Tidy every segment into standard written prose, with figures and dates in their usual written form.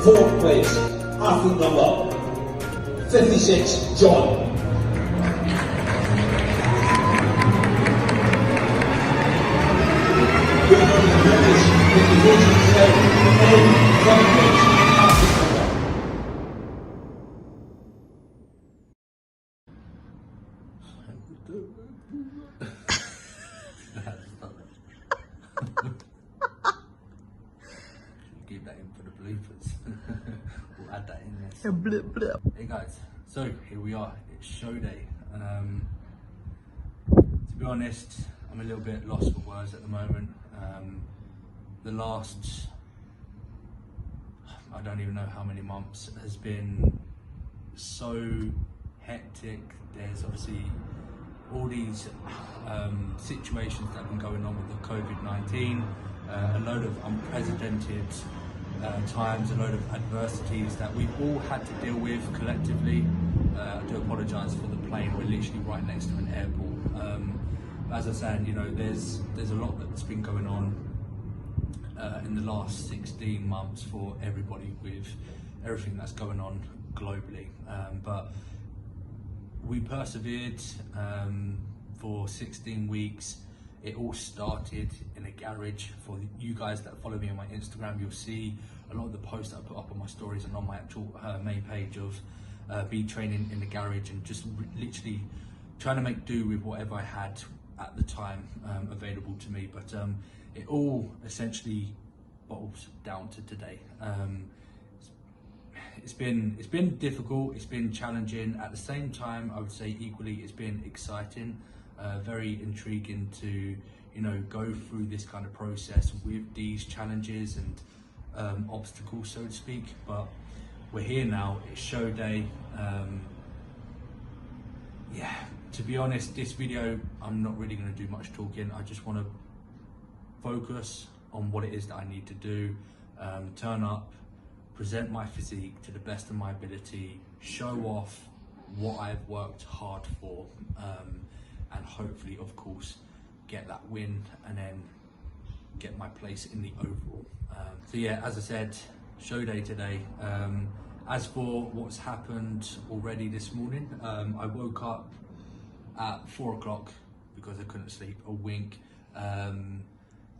4th place, athlete number 56, John. Keep that in for the bloopers. We'll add that in there. Hey guys, so here we are. It's show day. To be honest, I'm a little bit lost for words at the moment. The last, I don't even know how many months, has been so hectic. There's obviously all these situations that have been going on with the COVID-19, a load of unprecedented times, a load of adversities that we've all had to deal with collectively. I do apologise for the plane, we're literally right next to an airport. As I said, you know, there's a lot that's been going on in the last 16 months for everybody with everything that's going on globally. But we persevered for 16 weeks. It all started in a garage. For you guys that follow me on my Instagram, you'll see a lot of the posts that I put up on my stories and on my actual main page of me training in the garage and just literally trying to make do with whatever I had at the time available to me. But it all essentially boils down to today. It's been difficult, it's been challenging. At the same time, I would say equally it's been exciting, very intriguing to, you know, go through this kind of process with these challenges and obstacles, so to speak. But we're here now, it's show day. Yeah, to be honest, this video, I'm not really going to do much talking. I just want to focus on what it is that I need to do, turn up, present my physique to the best of my ability, show off what I've worked hard for, and hopefully, of course, get that win and then get my place in the overall. So yeah, as I said, show day today. As for what's happened already this morning, I woke up at 4 o'clock because I couldn't sleep a wink.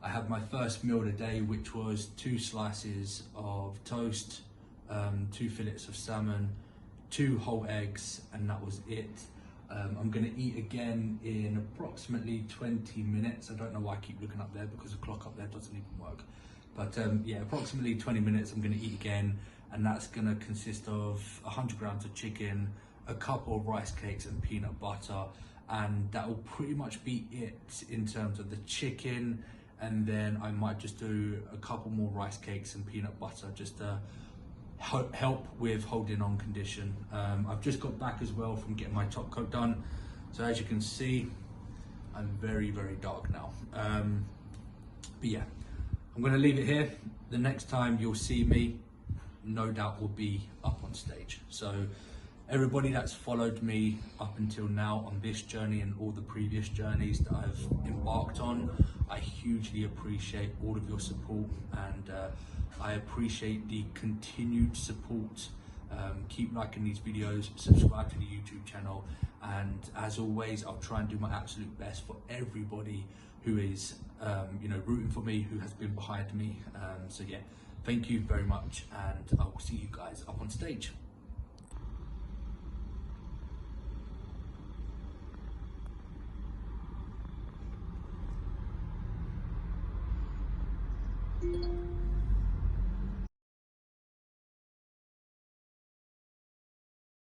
I had my first meal of the day, which was 2 slices of toast, 2 fillets of salmon, 2 whole eggs, and that was it. I'm gonna eat again in approximately 20 minutes. I don't know why I keep looking up there because the clock up there doesn't even work. But yeah, approximately 20 minutes I'm gonna eat again, and that's gonna consist of 100 grams of chicken, a couple of rice cakes and peanut butter, and that will pretty much be it in terms of the chicken. And then I might just do a couple more rice cakes and peanut butter just to help with holding on condition. I've just got back as well from getting my top coat done. So as you can see, I'm very, very dark now. But yeah, I'm gonna leave it here. The next time you'll see me, no doubt will be up on stage. So everybody that's followed me up until now on this journey and all the previous journeys that I've embarked on, I hugely appreciate all of your support, and I appreciate the continued support. Keep liking these videos, subscribe to the YouTube channel, and as always, I'll try and do my absolute best for everybody who is you know, rooting for me, who has been behind me. So yeah, thank you very much, and I will see you guys up on stage.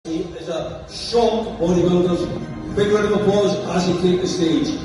Is a shock bodybuilders. Big round of applause as they take the stage.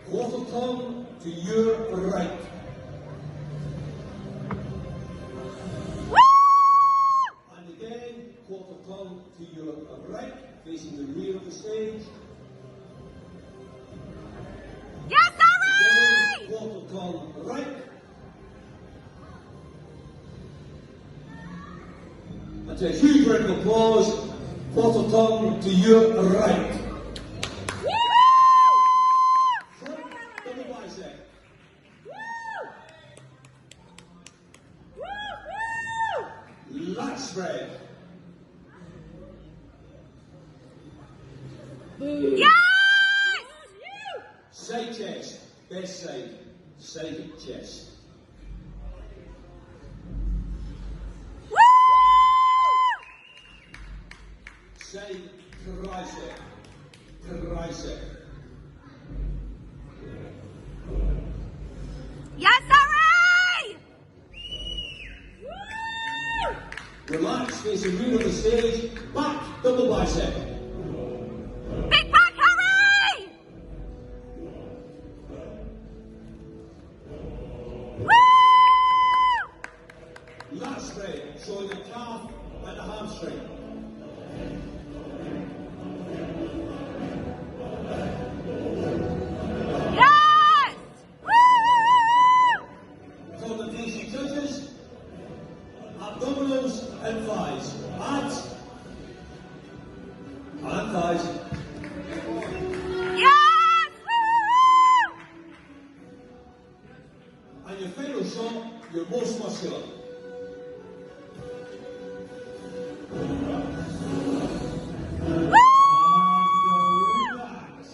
Quarter tongue to your right. And again, quarter tongue to your right, facing the rear of the stage. And to a huge round of applause, quarter tongue to your right. Front double bicep. Lat spread. Yes! Side chest, best side, side chest. Side tricep, tricep. Yes, Harry! Relax, facing rear of the stage, back double bicep. Big back, Harry! Lat spread, showing the calf and the hamstring. Yes! Contemplation judges, abdominals and thighs. Abs and thighs. Yes! And your final shot, your most muscular. Relax.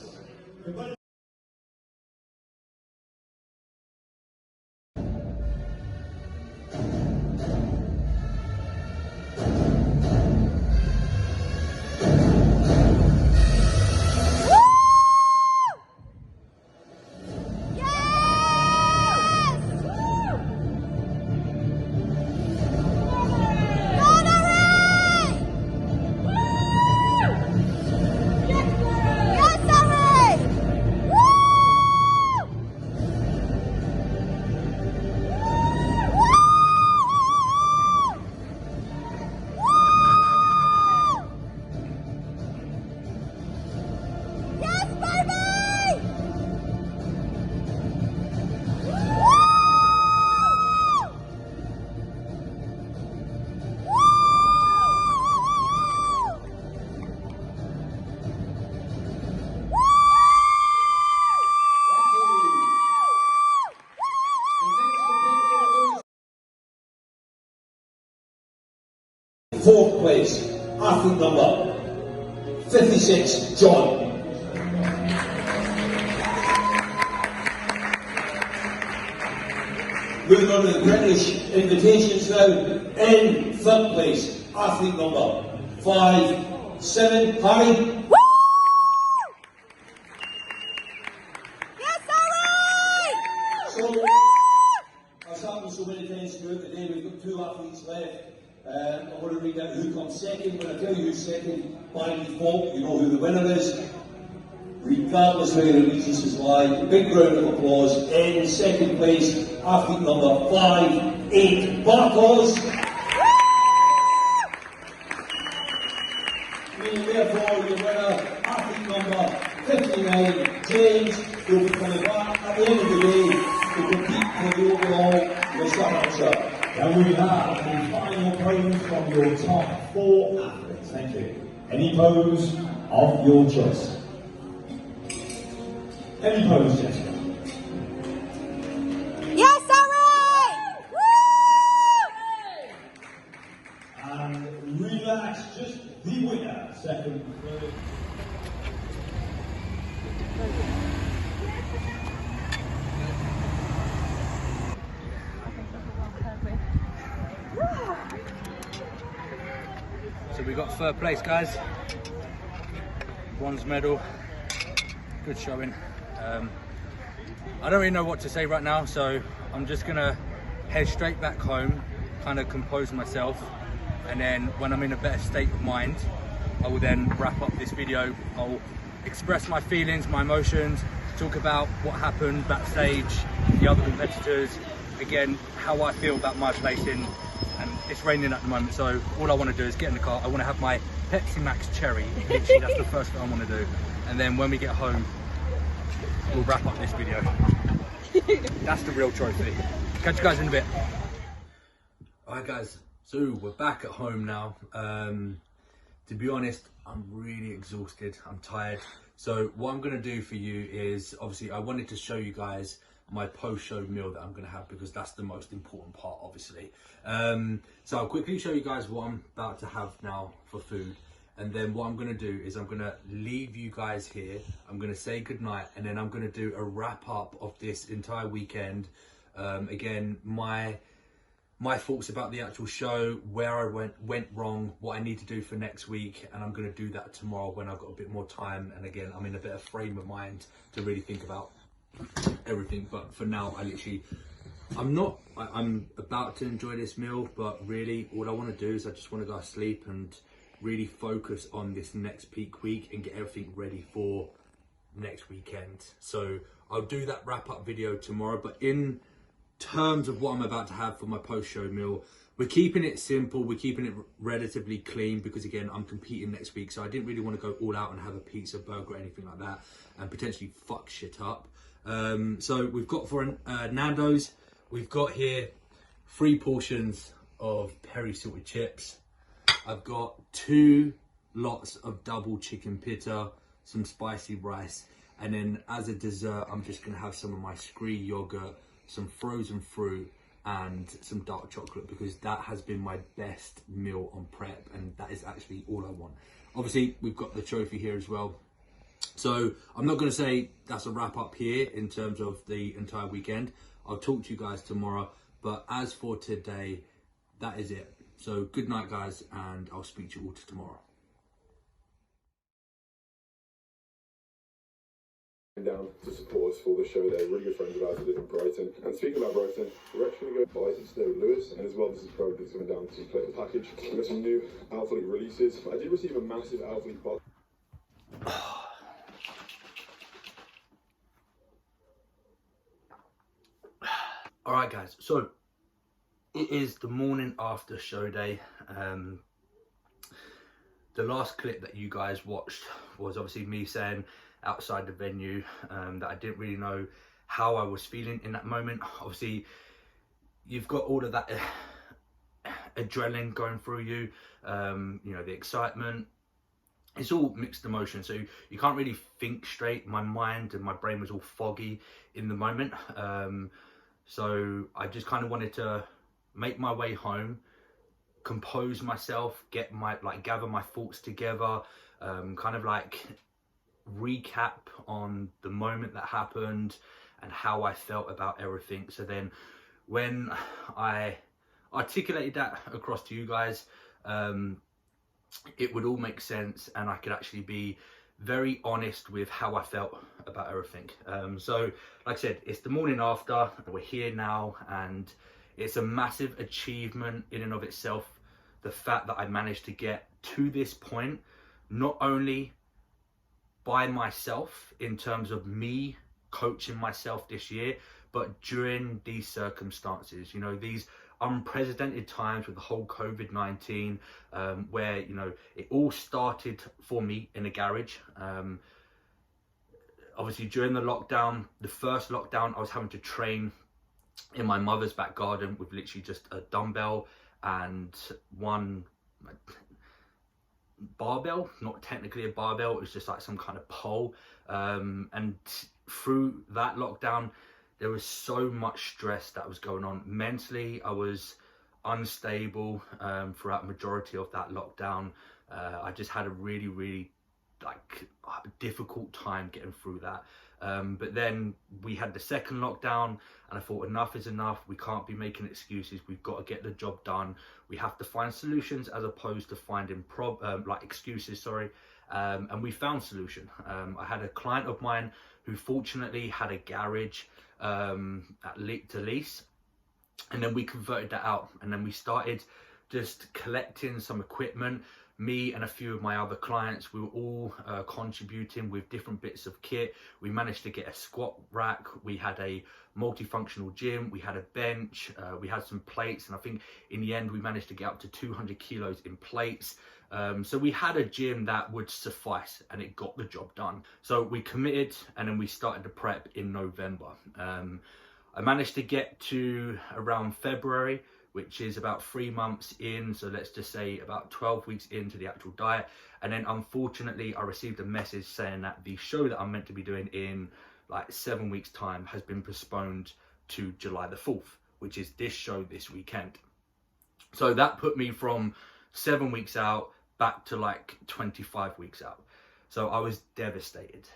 4th place, athlete number 56, John. Moving on to the British invitations now, in 3rd place, athlete number 5, 7, Harry. Yes, Harry! So, as happened so many times throughout the day, we've got 2 athletes left. I want to read out who comes second. When I tell you who's second, by default, you know who the winner is. Regardless where your allegiances lie, a big round of applause. In 2nd place, athlete number 5, 8, Bartos. And therefore, your winner, athlete number 59, James, will be coming back at the end of the day to compete for the overall Mr. Hampshire. And we have the final pose from your top 4 athletes. Thank you. Any pose of your choice. Any pose, Jessica. Yes, Harry! And relax, just the winner. 2nd, 3rd. So we got 3rd place, guys. Bronze medal. Good showing. I don't really know what to say right now, so I'm just gonna head straight back home, kind of compose myself, and then when I'm in a better state of mind, I will then wrap up this video. I'll express my feelings, my emotions, talk about what happened backstage, the other competitors, again, how I feel about my placing. And it's raining at the moment, so all I want to do is get in the car. I want to have my Pepsi Max Cherry. Literally, that's the first thing I want to do. And then when we get home, we'll wrap up this video. That's the real trophy. Catch you guys in a bit. Alright guys, So we're back at home now. To be honest, I'm really exhausted. I'm tired. So what I'm going to do for you is, obviously I wanted to show you guys my post-show meal that I'm going to have, because that's the most important part, obviously. So I'll quickly show you guys what I'm about to have now for food. And then what I'm going to do is I'm going to leave you guys here. I'm going to say goodnight, and then I'm going to do a wrap up of this entire weekend. Again, my thoughts about the actual show, where I went wrong, what I need to do for next week, and I'm going to do that tomorrow when I've got a bit more time, and again I'm in a better frame of mind to really think about everything. But for now, I'm about to enjoy this meal, but really all I want to do is I just want to go to sleep and really focus on this next peak week and get everything ready for next weekend. So I'll do that wrap up video tomorrow, but in terms of what I'm about to have for my post-show meal, we're keeping it simple, we're keeping it relatively clean, because again I'm competing next week, so I didn't really want to go all out and have a pizza, burger or anything like that and potentially fuck shit up. So we've got for Nando's, we've got here 3 portions of peri salted chips. I've got 2 lots of double chicken pitta, some spicy rice, and then as a dessert I'm just going to have some of my Scree yogurt, some frozen fruit and some dark chocolate, because that has been my best meal on prep, and that is actually all I want. Obviously we've got the trophy here as well, so I'm not going to say that's a wrap up here in terms of the entire weekend. I'll talk to you guys tomorrow, but as for today, that is it. So good night guys, and I'll speak to you all tomorrow. Down to support us for the show. They're really good friends of ours who live in Brighton. And speaking about Brighton, we're actually going to go buy some today with Lewis, and as well, this is probably coming down to play the package. We've got some new Alpha League releases. I did receive a massive Alpha League box. Alright guys, so it is the morning after show day. The last clip that you guys watched was obviously me saying outside the venue that I didn't really know how I was feeling in that moment. Obviously you've got all of that adrenaline going through you, you know, the excitement, it's all mixed emotions, so you can't really think straight. My mind and my brain was all foggy in the moment, so I just kind of wanted to make my way home, compose myself, gather my thoughts together, kind of like recap on the moment that happened and how I felt about everything. So then when I articulated that across to you guys, it would all make sense, and I could actually be very honest with how I felt about everything. So like I said, it's the morning after, we're here now, and it's a massive achievement in and of itself, the fact that I managed to get to this point, not only by myself in terms of me coaching myself this year, but during these circumstances, you know, these unprecedented times with the whole COVID-19, where, you know, it all started for me in a garage. Obviously during the lockdown, the first lockdown, I was having to train in my mother's back garden with literally just a dumbbell and one barbell, not technically a barbell, it was just like some kind of pole. And through that lockdown, there was so much stress that was going on. Mentally, I was unstable throughout the majority of that lockdown. I just had a really difficult time getting through that. But then we had the second lockdown, and I thought enough is enough. We can't be making excuses. We've got to get the job done. We have to find solutions as opposed to finding excuses, sorry. And we found solution. I had a client of mine who fortunately had a garage to lease, and then we converted that out, and then we started just collecting some equipment. Me and a few of my other clients, we were all contributing with different bits of kit. We managed to get a squat rack, we had a multifunctional gym, we had a bench, we had some plates, and I think in the end we managed to get up to 200 kilos in plates. So we had a gym that would suffice, and it got the job done. So we committed, and then we started the prep in November. I managed to get to around February which is about 3 months in, so let's just say about 12 weeks into the actual diet. And then unfortunately I received a message saying that the show that I'm meant to be doing in like 7 weeks time has been postponed to July the 4th, which is this show this weekend. So that put me from 7 weeks out back to like 25 weeks out. So I was devastated,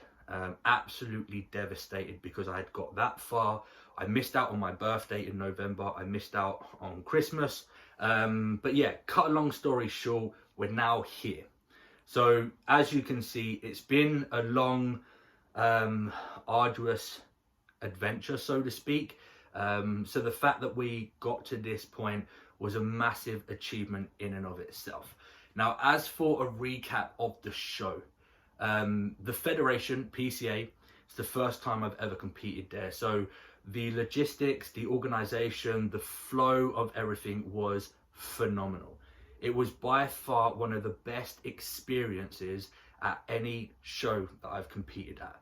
absolutely devastated, because I had got that far. I missed out on my birthday in November. I missed out on Christmas. But yeah, cut a long story short, we're now here. So as you can see, it's been a long, arduous adventure, so to speak. So the fact that we got to this point was a massive achievement in and of itself. Now, as for a recap of the show, the Federation, PCA, it's the first time I've ever competed there. So the logistics, the organization, the flow of everything was phenomenal. It was by far one of the best experiences at any show that I've competed at.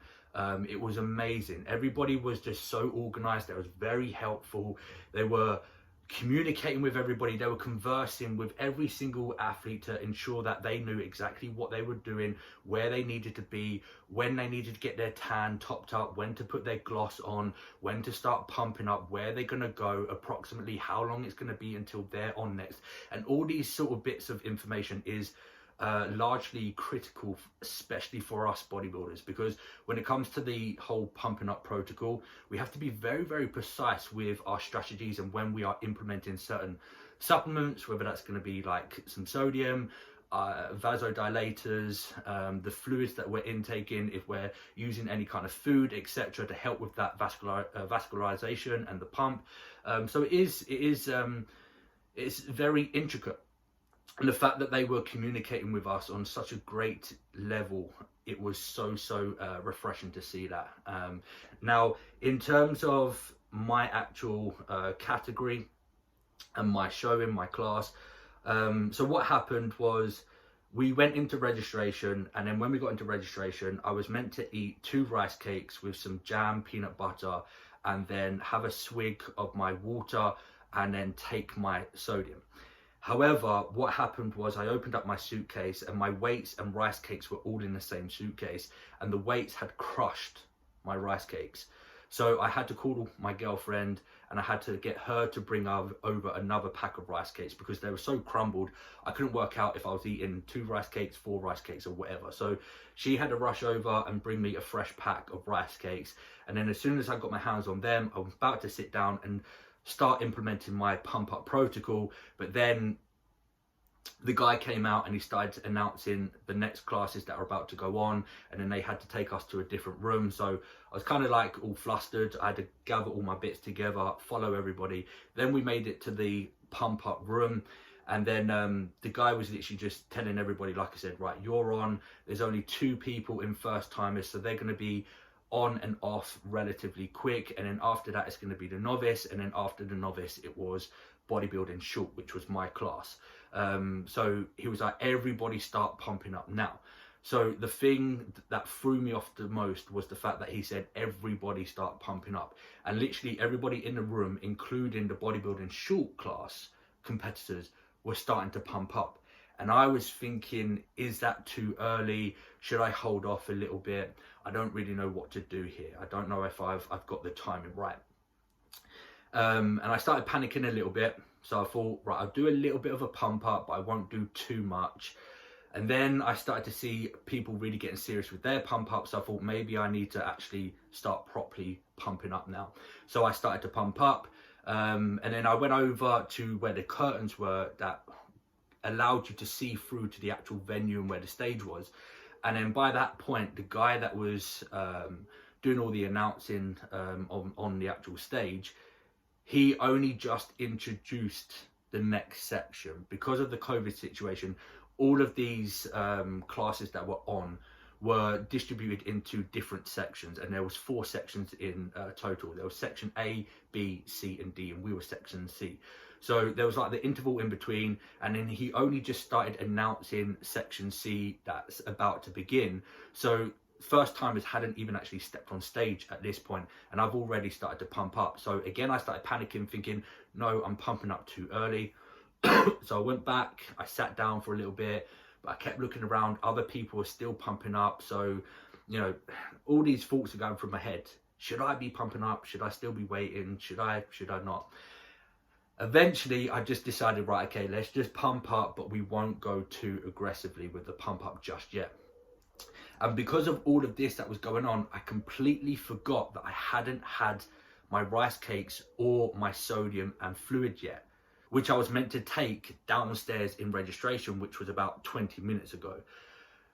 It was amazing. Everybody was just so organized. They was very helpful. They were communicating with everybody. They were conversing with every single athlete to ensure that they knew exactly what they were doing, where they needed to be, when they needed to get their tan topped up, when to put their gloss on, when to start pumping up, where they're going to go, approximately how long it's going to be until they're on next. And all these sort of bits of information is largely critical, especially for us bodybuilders, because when it comes to the whole pumping up protocol, we have to be very, very precise with our strategies and when we are implementing certain supplements, whether that's going to be like some sodium, vasodilators, the fluids that we're intaking, if we're using any kind of food, etc., to help with that vascularization and the pump. So it's very intricate. And the fact that they were communicating with us on such a great level, it was so refreshing to see that. Now, in terms of my actual category and my show in my class, so what happened was we went into registration, and then when we got into registration, I was meant to eat 2 rice cakes with some jam, peanut butter, and then have a swig of my water and then take my sodium. However, what happened was I opened up my suitcase and my weights and rice cakes were all in the same suitcase, and the weights had crushed my rice cakes. So I had to call my girlfriend and I had to get her to bring over another pack of rice cakes because they were so crumbled. I couldn't work out if I was eating 2 rice cakes, 4 rice cakes or whatever. So she had to rush over and bring me a fresh pack of rice cakes. And then as soon as I got my hands on them, I was about to sit down and start implementing my pump up protocol, but then the guy came out and he started announcing the next classes that are about to go on, and then they had to take us to a different room. So I was kind of like all flustered. I had to gather all my bits together, follow everybody. Then we made it to the pump up room, and then the guy was literally just telling everybody, like I said, right, you're on. There's only 2 people in first timers, so they're going to be on and off relatively quick, and then after that it's going to be the novice, and then after the novice it was bodybuilding short, which was my class. So he was like, everybody start pumping up now. So the thing that threw me off the most was the fact that he said everybody start pumping up, and literally everybody in the room, including the bodybuilding short class competitors, were starting to pump up. And I was thinking, is that too early? Should I hold off a little bit? I don't really know what to do here. I don't know if I've got the timing right. And I started panicking a little bit. So I thought, right, I'll do a little bit of a pump up, but I won't do too much. And then I started to see people really getting serious with their pump up. So I thought maybe I need to actually start properly pumping up now. So I started to pump up. And then I went over to where the curtains were that allowed you to see through to the actual venue and where the stage was. And then by that point, the guy that was doing all the announcing on the actual stage, he only just introduced the next section. Because of the COVID situation, all of these classes that were on were distributed into different sections, and there was 4 sections in total. There was section A, B, C and D, and we were section C. So there was like the interval in between, and then he only just started announcing section C that's about to begin. So first timers hadn't even actually stepped on stage at this point, and I've already started to pump up. So again, I started panicking, thinking, no, I'm pumping up too early. So I went back, I sat down for a little bit, but I kept looking around. Other people were still pumping up. So, you know, all these thoughts are going through my head. Should I be pumping up? Should I still be waiting? Should I not? Eventually, I just decided, right, okay, let's just pump up, but we won't go too aggressively with the pump up just yet. And because of all of this that was going on, I completely forgot that I hadn't had my rice cakes or my sodium and fluid yet, which I was meant to take downstairs in registration, which was about 20 minutes ago.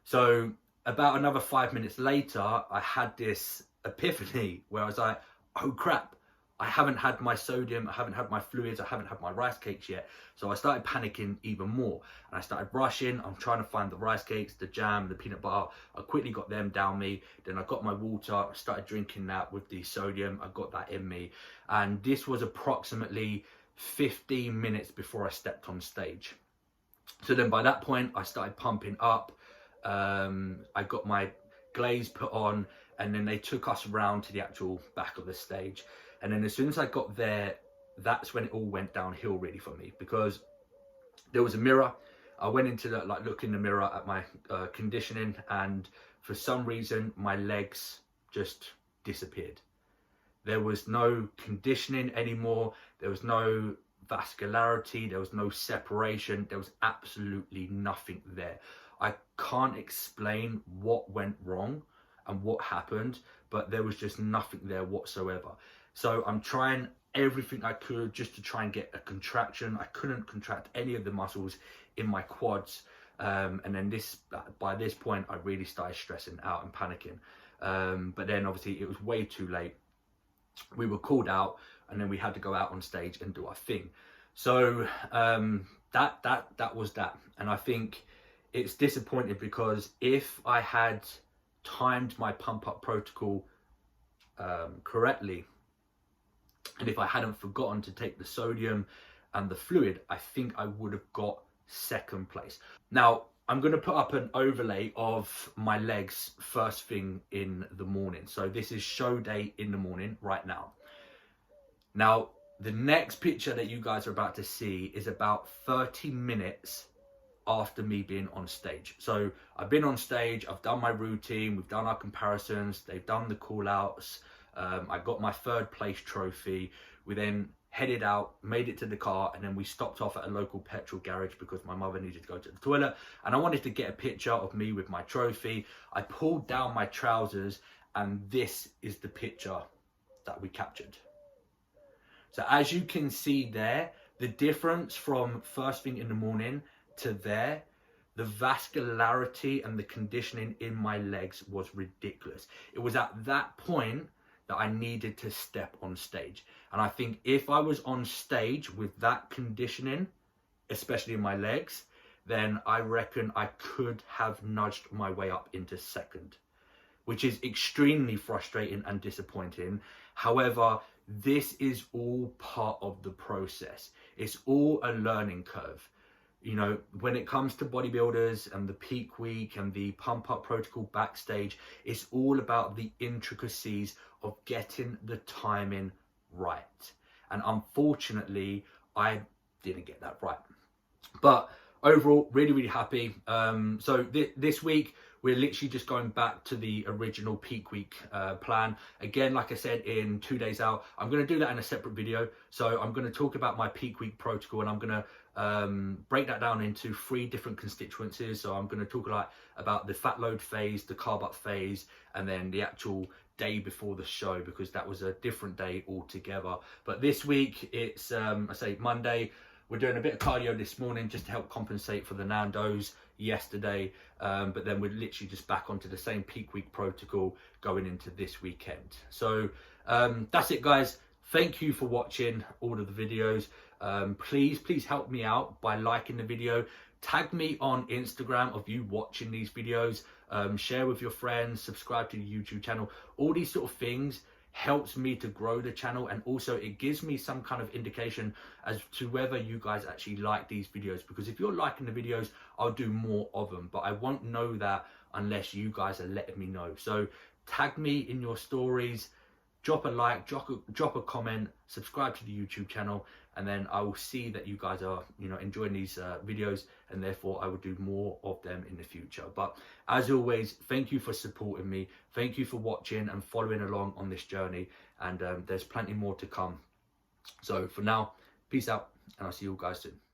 So about another 5 minutes later, I had this epiphany where I was like, oh crap, I haven't had my sodium, I haven't had my fluids, I haven't had my rice cakes yet. So I started panicking even more, and I started rushing. I'm trying to find the rice cakes, the jam, the peanut butter. I quickly got them down me. Then I got my water, I started drinking that with the sodium. I got that in me. And this was approximately 15 minutes before I stepped on stage. So then by that point, I started pumping up. I got my glaze put on, and then they took us around to the actual back of the stage. And then as soon as I got there, that's when it all went downhill really for me, because there was a mirror. I went into the, look in the mirror at my conditioning, and for some reason my legs just disappeared. There was no conditioning anymore. There was no vascularity. There was no separation. There was absolutely nothing there. I can't explain what went wrong and what happened, but there was just nothing there whatsoever. So I'm trying everything I could just to try and get a contraction. I couldn't contract any of the muscles in my quads. And then by this point, I really started stressing out and panicking. But then obviously it was way too late. We were called out, and then we had to go out on stage and do our thing. So that was that. And I think it's disappointing, because if I had timed my pump up protocol correctly, and if I hadn't forgotten to take the sodium and the fluid, I think I would have got second place. Now, I'm going to put up an overlay of my legs first thing in the morning. So this is show day in the morning right now. Now, the next picture that you guys are about to see is about 30 minutes after me being on stage. So I've been on stage, I've done my routine, we've done our comparisons, they've done the call outs. I got my third place trophy. We then headed out, made it to the car, and then we stopped off at a local petrol garage because my mother needed to go to the toilet, and I wanted to get a picture of me with my trophy. I pulled down my trousers, and this is the picture that we captured. So as you can see there, the difference from first thing in the morning to there, the vascularity and the conditioning in my legs was ridiculous. It was at that point that I needed to step on stage. And I think if I was on stage with that conditioning, especially in my legs, then I reckon I could have nudged my way up into second, which is extremely frustrating and disappointing. However, this is all part of the process. It's all a learning curve. You know, when it comes to bodybuilders and the peak week and the pump up protocol backstage, it's all about the intricacies of getting the timing right. And unfortunately, I didn't get that right. But overall, really, really happy. So this week, we're literally just going back to the original peak week plan. Again, like I said, in 2 days out, I'm going to do that in a separate video. So I'm going to talk about my peak week protocol, and I'm going to break that down into 3 different constituencies. So I'm going to talk about the fat load phase, the carb up phase, and then the actual day before the show, because that was a different day altogether. But this week, it's I say Monday. We're doing a bit of cardio this morning just to help compensate for the Nando's yesterday. But then we're literally just back onto the same peak week protocol going into this weekend. So that's it, guys. Thank you for watching all of the videos. Please help me out by liking the video. Tag me on Instagram of you watching these videos. Share with your friends, subscribe to the YouTube channel. All these sort of things helps me to grow the channel, and also it gives me some kind of indication as to whether you guys actually like these videos, because if you're liking the videos, I'll do more of them, but I won't know that unless you guys are letting me know. So tag me in your stories, drop a like, drop a comment, subscribe to the YouTube channel, and then I will see that you guys are, you know, enjoying these videos, and therefore I will do more of them in the future. But as always, thank you for supporting me. Thank you for watching and following along on this journey, and there's plenty more to come. So for now, peace out, and I'll see you guys soon.